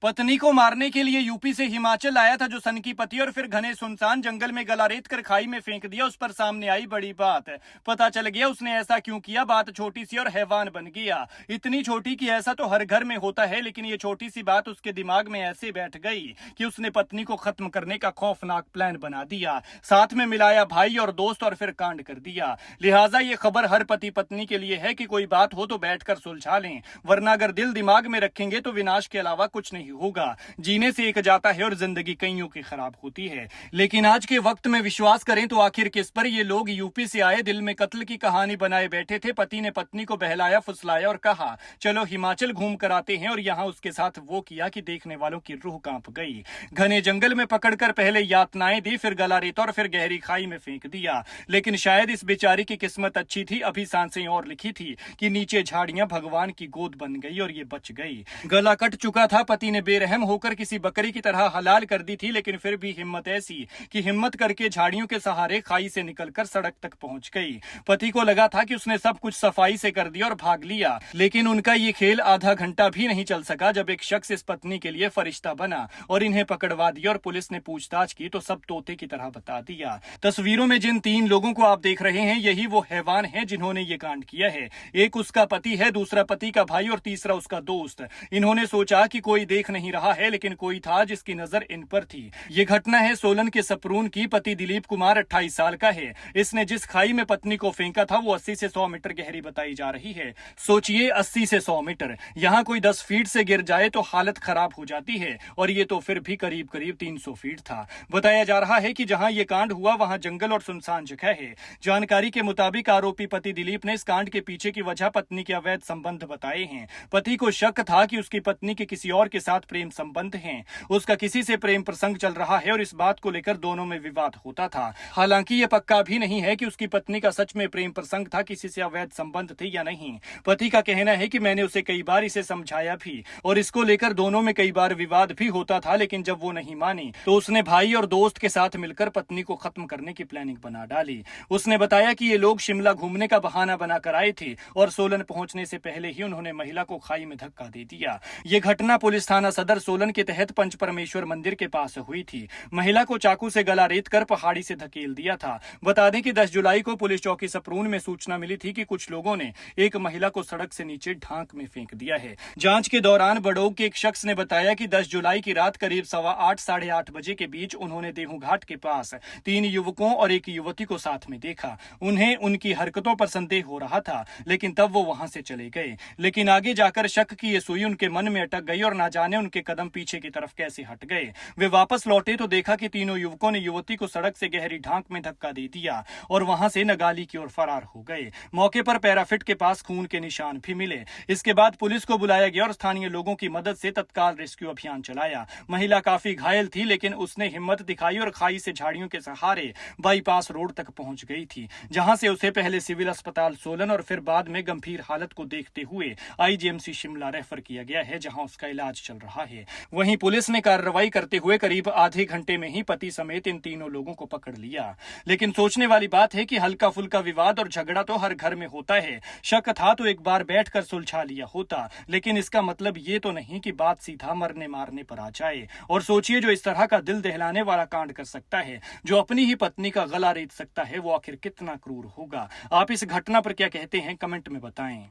पत्नी को मारने के लिए यूपी से हिमाचल आया था जो सनकी पति और फिर घने सुनसान जंगल में गला रेत कर खाई में फेंक दिया। उस पर सामने आई बड़ी बात। पता चल गया उसने ऐसा क्यों किया। बात छोटी सी और हैवान बन गया। इतनी छोटी कि ऐसा तो हर घर में होता है, लेकिन ये छोटी सी बात उसके दिमाग में ऐसे बैठ गई कि उसने पत्नी को खत्म करने का खौफनाक प्लान बना दिया। साथ में मिलाया भाई और दोस्त और फिर कांड कर दिया। लिहाजा ये खबर हर पति पत्नी के लिए है कि कोई बात हो तो बैठकर सुलझा लें, वरना अगर दिल दिमाग में रखेंगे तो विनाश के अलावा कुछ नहीं होगा। जीने से एक जाता है और जिंदगी कईयों की खराब होती है। लेकिन आज के वक्त में विश्वास करें तो आखिर किस पर ये लोग यूपी से आए दिल में कत्ल की कहानी बनाए बैठे थे। पति ने पत्नी को बहलाया फुसलाया और कहा चलो हिमाचल घूम कर आते हैं, और यहाँ उसके साथ वो किया कि देखने वालों की रूह कांप गई। घने जंगल में पकड़कर पहले यातनाएं दी, फिर गला रेता और फिर गहरी खाई में फेंक दिया। लेकिन शायद इस बेचारी की किस्मत अच्छी थी, अभी सांसें और लिखी थी कि नीचे झाड़ियां भगवान की गोद बन गई और ये बच गई। गला कट चुका था, पति ने बेरहम होकर किसी बकरी की तरह हलाल कर दी थी, लेकिन फिर भी हिम्मत ऐसी कि हिम्मत करके झाड़ियों के सहारे खाई से निकलकर सड़क तक पहुंच गई। पति को लगा था कि उसने सब कुछ सफाई से कर दिया और भाग लिया, लेकिन उनका ये खेल आधा घंटा भी नहीं चल सका जब एक शख्स इस पत्नी के लिए फरिश्ता बना और इन्हें पकड़वा दिया। और पुलिस ने पूछताछ की तो सब तोते की तरह बता दिया। तस्वीरों में जिन 3 लोगों को आप देख रहे हैं, यही वो हैवान हैं जिन्होंने ये कांड किया है। एक उसका पति है, दूसरा पति का भाई और तीसरा उसका दोस्त। इन्होंने सोचा कि कोई देख नहीं रहा है, लेकिन कोई था जिसकी नजर इन पर थी। ये घटना है सोलन के सपरून की। पति दिलीप कुमार 28 साल का है। इसने जिस खाई में पत्नी को फेंका था वो 80 से 100 मीटर गहरी बताई जा रही है। सोचिए 80 से 100 मीटर, यहाँ कोई 10 फीट से गिर जाए तो हालत खराब हो जाती है, और ये तो फिर भी करीब करीब 300 फीट था। बताया जा रहा है कि जहां ये कांड हुआ वहां जंगल और सुनसान जगह है। जानकारी के मुताबिक आरोपी पति दिलीप ने इस कांड के पीछे की वजह पत्नी के अवैध संबंध बताए हैं। पति को शक था कि उसकी पत्नी के किसी और के साथ प्रेम संबंध हैं। उसका किसी से प्रेम प्रसंग चल रहा है और इस बात को लेकर दोनों में विवाद होता था। हालांकि यह पक्का भी नहीं है कि उसकी पत्नी का सच में प्रेम प्रसंग था, किसी से अवैध संबंध थे या नहीं। पति का कहना है कि मैंने उसे कई बार इसे समझाया भी और इसको लेकर दोनों में कई बार विवाद भी होता था, लेकिन जब वो नहीं मानी तो उसने भाई और दोस्त के साथ मिलकर पत्नी को खत्म करने की प्लानिंग बना डाली। उसने बताया कि ये लोग शिमला घूमने का बहाना बनाकर आए थे और सोलन पहुंचने से पहले ही उन्होंने महिला को खाई में धक्का दे दिया। ये घटना पुलिस थाना सदर सोलन के तहत पंच परमेश्वर मंदिर के पास हुई थी। महिला को चाकू से गला रेत कर पहाड़ी से धकेल दिया था। बता दें कि 10 जुलाई को पुलिस चौकी सपरून में सूचना मिली थी कि कुछ लोगों ने एक महिला को सड़क से नीचे ढांक में फेंक दिया है। जांच के दौरान बड़ोग के एक शख्स ने बताया कि 10 जुलाई की रात करीब 8:15 साढ़े 8 बजे के बीच उन्होंने देहू घाट के पास 3 युवकों और एक युवती को साथ में देखा। उन्हें उनकी हरकतों पर संदेह हो रहा था, लेकिन तब वो वहां से चले गए। लेकिन आगे जाकर शक की ये सुई उनके मन में अटक गई और ना जाने उनके कदम पीछे की तरफ कैसे हट गए। वे वापस लौटे तो देखा कि तीनों युवकों ने युवती को सड़क से गहरी ढांक में धक्का दे दिया और वहां से नगाली की ओर फरार हो गए। मौके पर पैराफिट के पास खून के निशान भी मिले। इसके बाद पुलिस को बुलाया गया और स्थानीय लोगों की मदद से तत्काल रेस्क्यू अभियान चलाया। महिला काफी घायल थी, लेकिन उसने हिम्मत दिखाई और खाई से झाड़ियों के सहारे बाईपास रोड तक पहुंच गई थी, जहां से उसे पहले सिविल अस्पताल सोलन और फिर बाद में गंभीर हालत को देखते हुए आईजीएमसी शिमला रेफर किया गया है, जहां उसका इलाज चल रहा है। वहीं पुलिस ने कार्रवाई करते हुए करीब आधे घंटे में ही पति समेत इन तीनों लोगों को पकड़ लिया। लेकिन सोचने वाली बात है कि हल्का फुल्का विवाद और झगड़ा तो हर घर में होता है। शक था तो एक बार बैठकर सुलझा लिया होता, लेकिन इसका मतलब ये तो नहीं कि बात सीधा मरने मारने पर आ जाए। और सोचिए, जो इस तरह का दिल दहलाने वाला कांड कर सकता है, जो अपनी ही पत्नी का गला रेत सकता है, वो आखिर कितना क्रूर होगा। आप इस घटना पर क्या कहते हैं, कमेंट में बताएं।